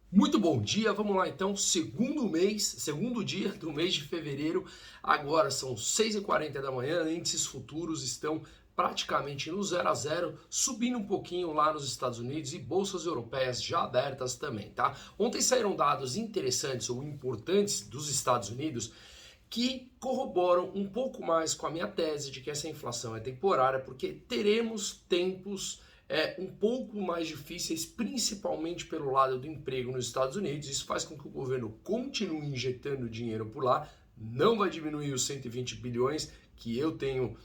Muito bom dia, vamos lá então, segundo dia do mês de fevereiro, agora são 6h40 da manhã, índices futuros estão praticamente no 0 a 0, subindo um pouquinho lá nos Estados Unidos e bolsas europeias já abertas também, tá? Ontem saíram dados interessantes ou importantes dos Estados Unidos que corroboram um pouco mais com a minha tese de que essa inflação é temporária, porque teremos tempos um pouco mais difíceis, principalmente pelo lado do emprego nos Estados Unidos. Isso faz com que o governo continue injetando dinheiro por lá, não vai diminuir os 120 bilhões que eu tenho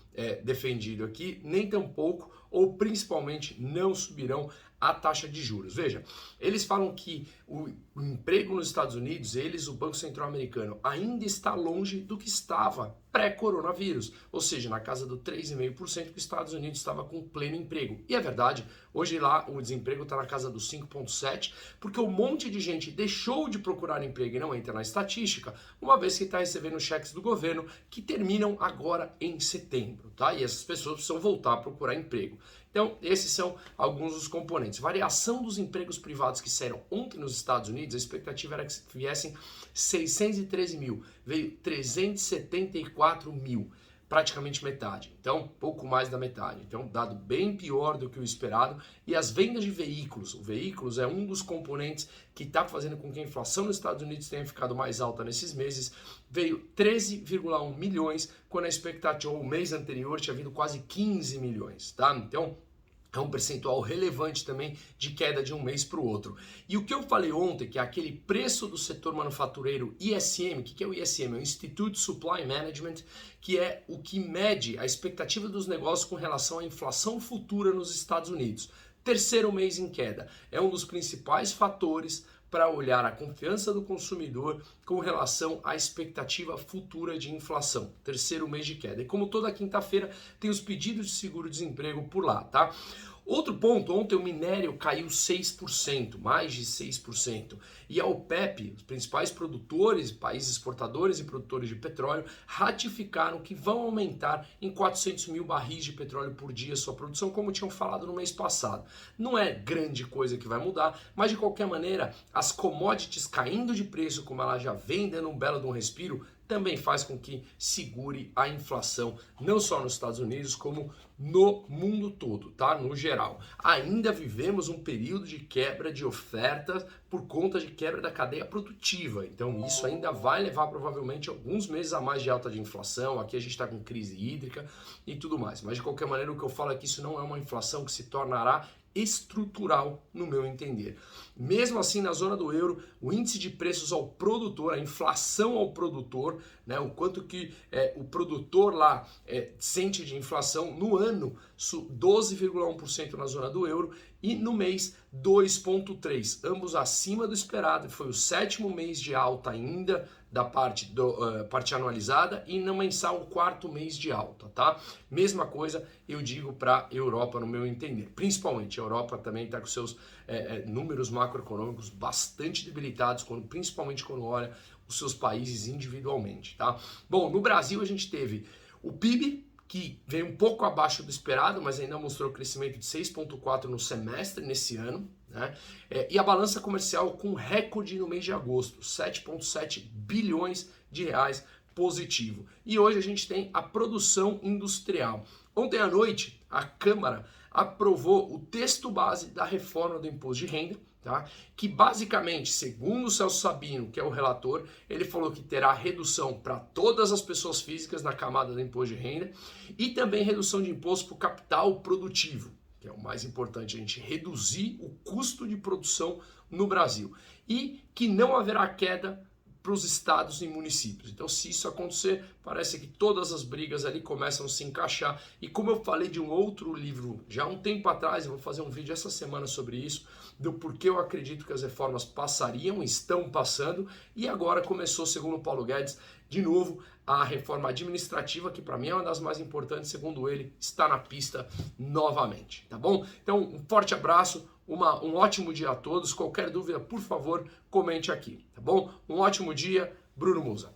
defendido aqui, nem tampouco, ou principalmente não subirão a taxa de juros. Veja, eles falam que o emprego nos Estados Unidos, o Banco Central Americano, ainda está longe do que estava pré-coronavírus, ou seja, na casa do 3,5% que os Estados Unidos estava com pleno emprego. E é verdade, hoje lá o desemprego está na casa dos 5,7%, porque um monte de gente deixou de procurar emprego e não entra na estatística, uma vez que está recebendo cheques do governo que terminam agora em setembro, tá? E essas pessoas precisam voltar a procurar emprego. Então, esses são alguns dos componentes. Variação dos empregos privados que saíram ontem nos Estados Unidos, a expectativa era que viessem 613 mil, veio 374 mil, praticamente metade. Então, pouco mais da metade. Então, dado bem pior do que o esperado. E as vendas de veículos. O veículos é um dos componentes que está fazendo com que a inflação nos Estados Unidos tenha ficado mais alta nesses meses. Veio 13,1 milhões, quando a expectativa, o mês anterior, tinha vindo quase 15 milhões, tá? Então, é um percentual relevante também de queda de um mês para o outro. E o que eu falei ontem, que é aquele preço do setor manufatureiro ISM, o que é o ISM? É o Institute Supply Management, que é o que mede a expectativa dos negócios com relação à inflação futura nos Estados Unidos. Terceiro mês em queda. É um dos principais fatores para olhar a confiança do consumidor com relação à expectativa futura de inflação. Terceiro mês de queda. E como toda quinta-feira tem os pedidos de seguro-desemprego por lá, tá? Outro ponto, ontem o minério caiu 6%, mais de 6%. E a OPEP, os principais produtores, países exportadores e produtores de petróleo, ratificaram que vão aumentar em 400 mil barris de petróleo por dia sua produção, como tinham falado no mês passado. Não é grande coisa que vai mudar, mas de qualquer maneira, as commodities caindo de preço, como ela já vem dando um belo de um respiro, também faz com que segure a inflação, não só nos Estados Unidos, como no mundo todo, tá? No geral. Ainda vivemos um período de quebra de ofertas por conta de quebra da cadeia produtiva. Então isso ainda vai levar provavelmente alguns meses a mais de alta de inflação. Aqui a gente está com crise hídrica e tudo mais. Mas de qualquer maneira o que eu falo é que isso não é uma inflação que se tornará estrutural, no meu entender. Mesmo assim, na zona do euro, o índice de preços ao produtor, a inflação ao produtor, né, o quanto que o produtor lá sente de inflação no ano, 12,1% na zona do euro e no mês 2,3%, ambos acima do esperado. Foi o sétimo mês de alta ainda da parte anualizada e no mensal o quarto mês de alta, tá? Mesma coisa eu digo para a Europa, no meu entender. Principalmente a Europa também está com seus números macroeconômicos bastante debilitados, principalmente quando olha os seus países individualmente, tá? Bom, no Brasil a gente teve o PIB, que veio um pouco abaixo do esperado, mas ainda mostrou crescimento de 6,4% no semestre nesse ano, né? E a balança comercial com recorde no mês de agosto, 7,7 bilhões de reais positivo. E hoje a gente tem a produção industrial. Ontem à noite, a Câmara aprovou o texto base da reforma do imposto de renda, tá? Que basicamente, segundo o Celso Sabino, que é o relator, ele falou que terá redução para todas as pessoas físicas na camada do imposto de renda e também redução de imposto para o capital produtivo, que é o mais importante, a gente reduzir o custo de produção no Brasil. E que não haverá queda para os estados e municípios. Então, se isso acontecer, parece que todas as brigas ali começam a se encaixar. E como eu falei de um outro livro já há um tempo atrás, eu vou fazer um vídeo essa semana sobre isso, do porquê eu acredito que as reformas passariam, estão passando, e agora começou, segundo o Paulo Guedes, de novo, a reforma administrativa, que para mim é uma das mais importantes, segundo ele, está na pista novamente, tá bom? Então, um forte abraço, um ótimo dia a todos. Qualquer dúvida, por favor, comente aqui, tá bom? Um ótimo dia, Bruno Musa.